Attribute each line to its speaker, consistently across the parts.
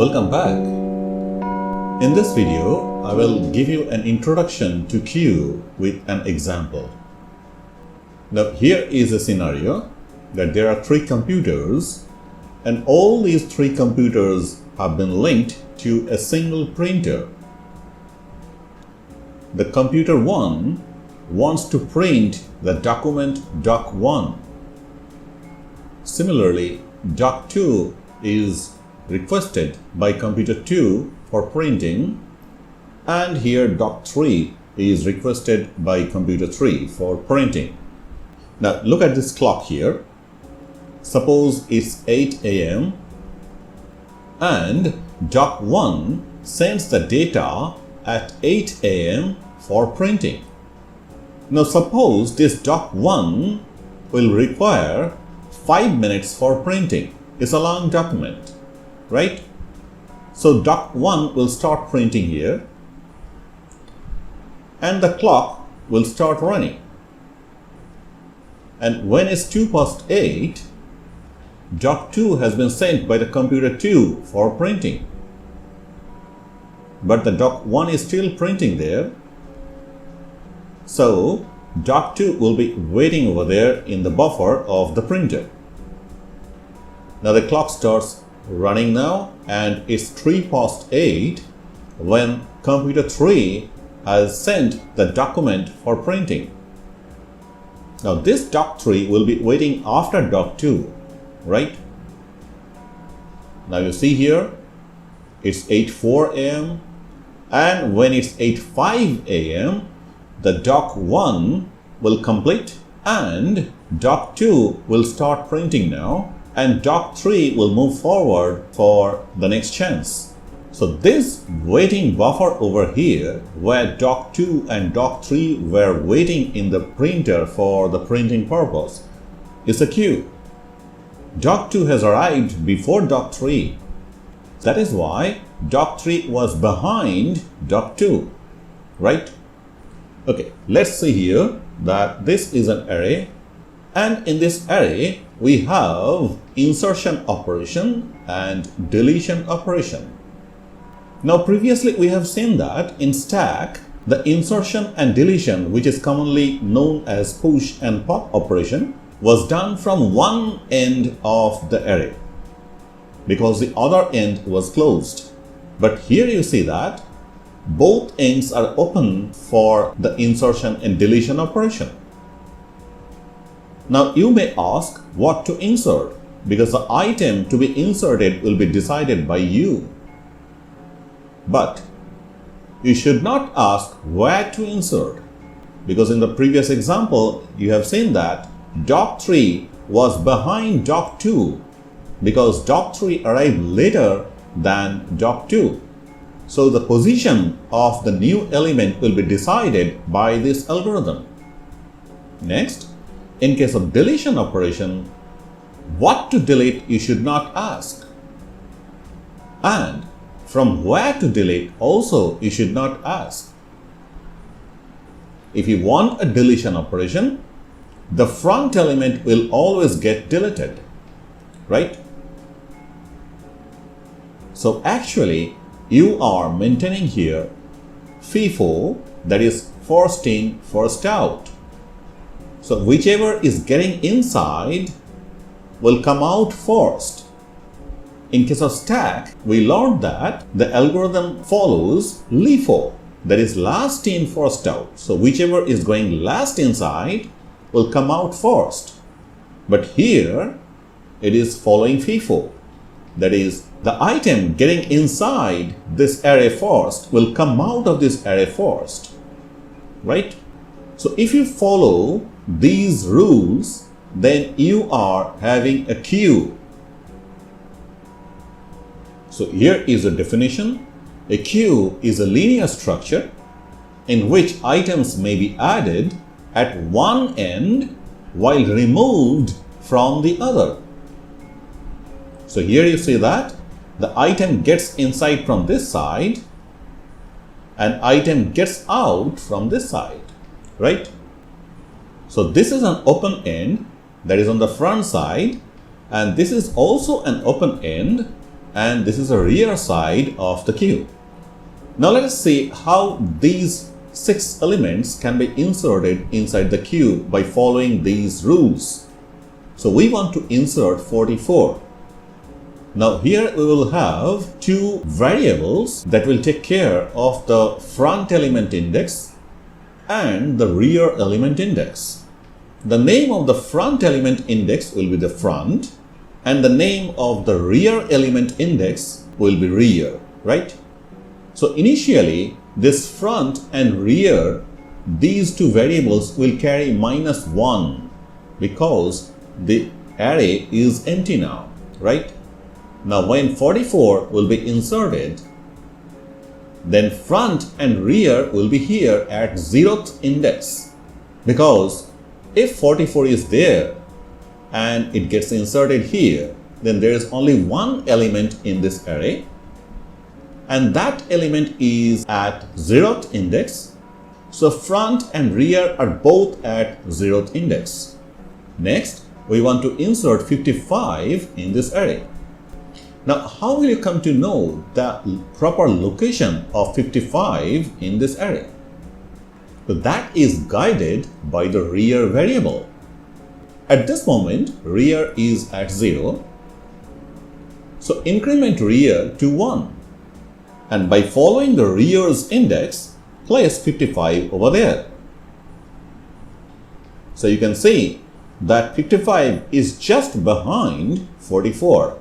Speaker 1: Welcome back. In this video, I will give you an introduction to Q with an example. Now here is a scenario that there are three computers and all these three computers have been linked to a single printer. The computer 1 wants to print the document doc1. Similarly, doc2 is requested by computer 2 for printing, and here doc3 is requested by computer 3 for printing. Now look at this clock here. Suppose it's 8 a.m. and doc1 sends the data at 8 a.m. for printing. Now suppose this doc1 will require 5 minutes for printing. It's a long document, right? So doc1 will start printing here and the clock will start running. And when it's 8:02, doc2 has been sent by the computer 2 for printing. But the doc1 is still printing there. So doc2 will be waiting over there in the buffer of the printer. Now the clock starts running now and it's 8:03 when computer 3 has sent the document for printing. Now this doc3 will be waiting after doc2, right? Now you see here it's 8:04 a.m. and when it's 8:05 a.m. the doc1 will complete and doc2 will start printing now and doc3 will move forward for the next chance. So this waiting buffer over here where doc2 and doc3 were waiting in the printer for the printing purpose is a queue. doc2 has arrived before doc3. That is why doc3 was behind doc2, right? Okay, let's see here that this is an array, and in this array we have insertion operation and deletion operation. Now previously we have seen that in stack the insertion and deletion, which is commonly known as push and pop operation, was done from one end of the array because the other end was closed. But here you see that both ends are open for the insertion and deletion operation. Now you may ask what to insert because the item to be inserted will be decided by you. But you should not ask where to insert because in the previous example you have seen that doc3 was behind doc2 because doc3 arrived later than doc2. So the position of the new element will be decided by this algorithm. Next, in case of deletion operation, what to delete you should not ask. And from where to delete also you should not ask. If you want a deletion operation, the front element will always get deleted, right? So actually you are maintaining here FIFO, that is first in, first out. So whichever is getting inside will come out first. In case of stack, we learned that the algorithm follows LIFO, that is last in, first out. So whichever is going last inside will come out first. But here it is following FIFO, that is the item getting inside this array first will come out of this array first, right? So if you follow these rules, then you are having a queue. So here is a definition. A queue is a linear structure in which items may be added at one end while removed from the other. So here you see that the item gets inside from this side and item gets out from this side, right? So this is an open end that is on the front side and this is also an open end and this is the rear side of the queue. Now let us see how these 6 elements can be inserted inside the queue by following these rules. So we want to insert 44. Now here we will have 2 variables that will take care of the front element index and the rear element index. The name of the front element index will be the front, and the name of the rear element index will be rear, right? So initially, this front and rear, these 2 variables will carry -1 because the array is empty now, right? Now when 44 will be inserted, then front and rear will be here at 0th index, because if 44 is there and it gets inserted here, then there is only one element in this array, and that element is at 0th index. So front and rear are both at 0th index. Next, we want to insert 55 in this array. Now, how will you come to know the proper location of 55 in this array? So that is guided by the rear variable. At this moment, rear is at 0. So increment rear to 1. And by following the rear's index, place 55 over there. So you can see that 55 is just behind 44.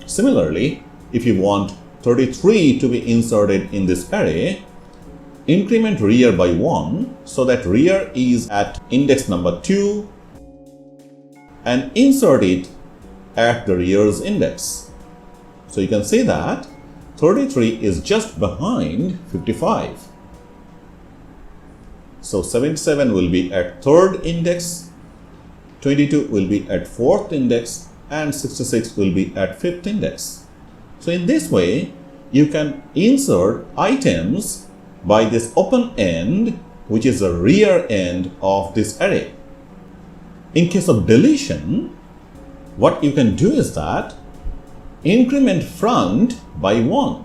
Speaker 1: Similarly, if you want 33 to be inserted in this array, increment rear by 1 so that rear is at index number 2 and insert it at the rear's index. So you can see that 33 is just behind 55. So 77 will be at 3rd index, 22 will be at 4th index, and 66 will be at 5th index. So in this way, you can insert items by this open end, which is the rear end of this array. In case of deletion, what you can do is that increment front by 1.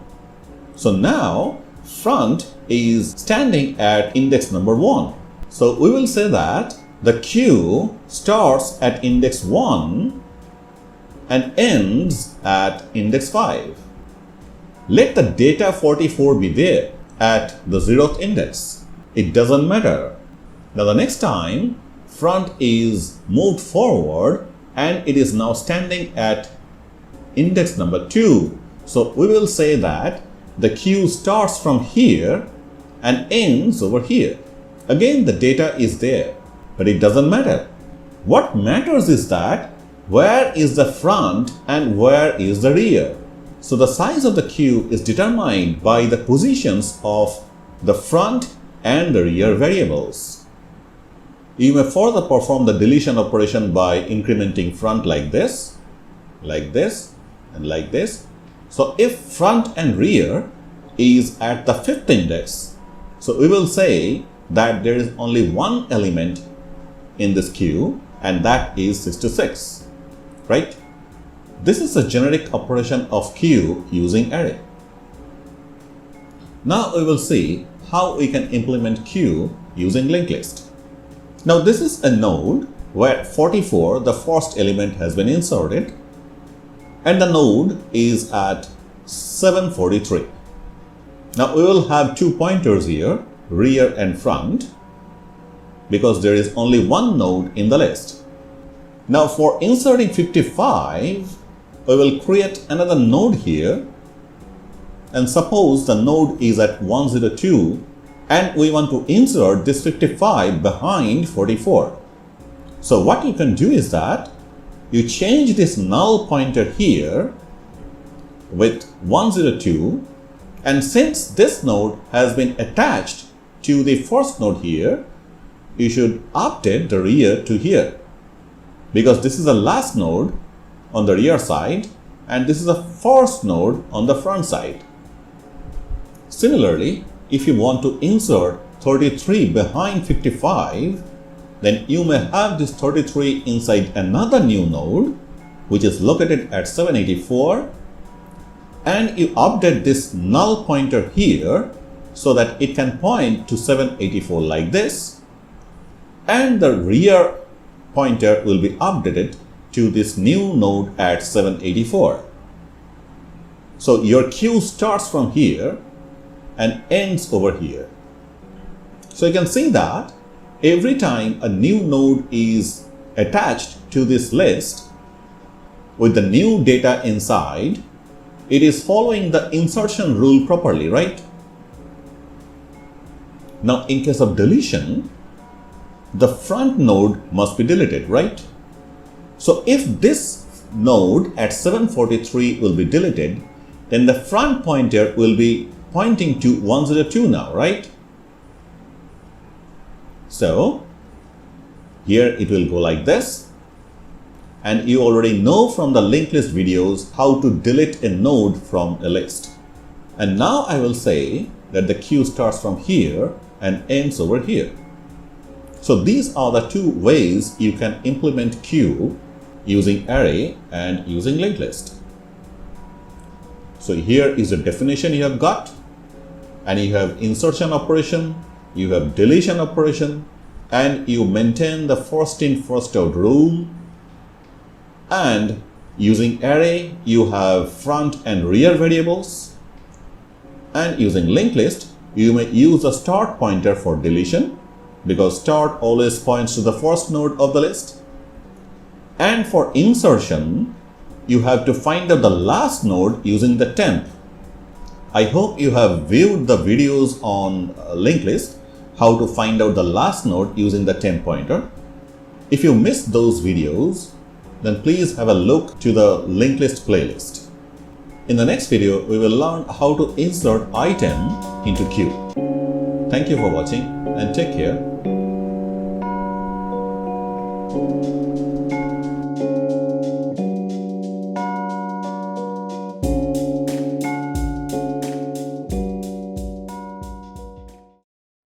Speaker 1: So now front is standing at index number 1. So we will say that the queue starts at index 1 and ends at index 5. Let the data 44 be there at the 0th index. It doesn't matter. Now the next time front is moved forward and it is now standing at index number 2. So we will say that the queue starts from here and ends over here. Again, the data is there, but it doesn't matter. What matters is that where is the front and where is the rear. So the size of the queue is determined by the positions of the front and the rear variables. You may further perform the deletion operation by incrementing front like this, and like this. So if front and rear is at the 5th index, so we will say that there is only one element in this queue, and that is 66, right? This is a generic operation of queue using array. Now we will see how we can implement queue using linked list. Now this is a node where 44, the first element, has been inserted, and the node is at 743. Now we will have 2 pointers here, rear and front, because there is only one node in the list. Now for inserting 55, we will create another node here, and suppose the node is at 102 and we want to insert this 55 behind 44. So what you can do is that you change this null pointer here with 102, and since this node has been attached to the first node here, you should update the rear to here, because this is the last node on the rear side and this is the first node on the front side. Similarly, if you want to insert 33 behind 55, then you may have this 33 inside another new node, which is located at 784, and you update this null pointer here so that it can point to 784 like this, and the rear pointer will be updated to this new node at 784. So your queue starts from here and ends over here. So you can see that every time a new node is attached to this list with the new data inside, it is following the insertion rule properly, right? Now, in case of deletion, the front node must be deleted, right? So if this node at 743 will be deleted, then the front pointer will be pointing to 102 now, right? So here it will go like this. And you already know from the linked list videos how to delete a node from a list. And now I will say that the queue starts from here and ends over here. So these are the two ways you can implement queue using array and using linked list. So here is the definition you have got, and you have insertion operation, you have deletion operation, and you maintain the first in first out rule. And using array, you have front and rear variables. And using linked list, you may use a start pointer for deletion, because start always points to the first node of the list. And for insertion, you have to find out the last node using the temp. I hope you have viewed the videos on linked list, how to find out the last node using the temp pointer. If you missed those videos, then please have a look to the linked list playlist. In the next video, we will learn how to insert item into queue. Thank you for watching and take care.